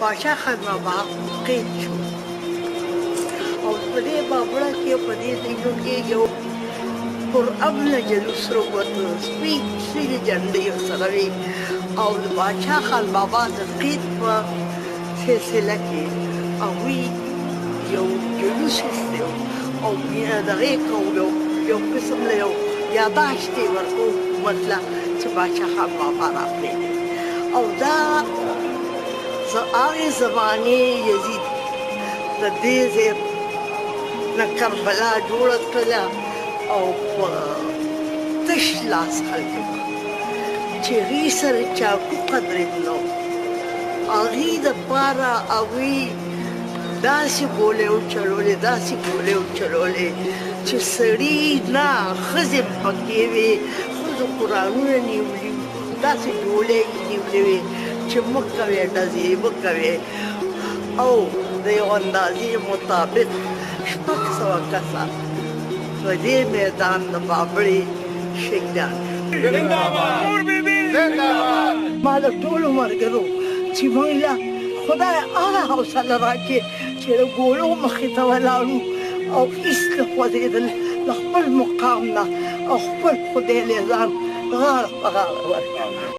باچا خان بابا قید شو او په دې بابړه کې په دې ځایونو کې یو پرامنه جلوس راووته سپینې جنډې ورسره وې او د باچا خان بابا د قید په سلسله کې هغوی یو جلوس ایستی او دغې کولو یو قسم له یو یاداشت یې ورکړو حکومت له چې باچا خان بابا راپرېږدي او دا هغې زمانې یزید د دې ځای نه کربلا جوړه کړله او په تش لاس خلک چې هغې سره چاقو قدرې نه و هغې دپاره هغوی داسې ګولې وچلولې داسې ګولې وچلولې چې سړي نه ښځې پکې وې ښځو قرانونه نیولي وو داسې ګولې یې نیولې وې چې مه کوې ډزې مه کوې او د یو اندازې مطابق 600 کسه په دې میدان د بابړې شهیدان ما د ټولو ملګرو چې موږ له خدای هغه حوصله راکړي چې د ګولو مخې ته ولاړو او هېڅ نه خوځېدل له خپل مقام نه او خپل خدای له ځان غاړه په غاړه ورکړي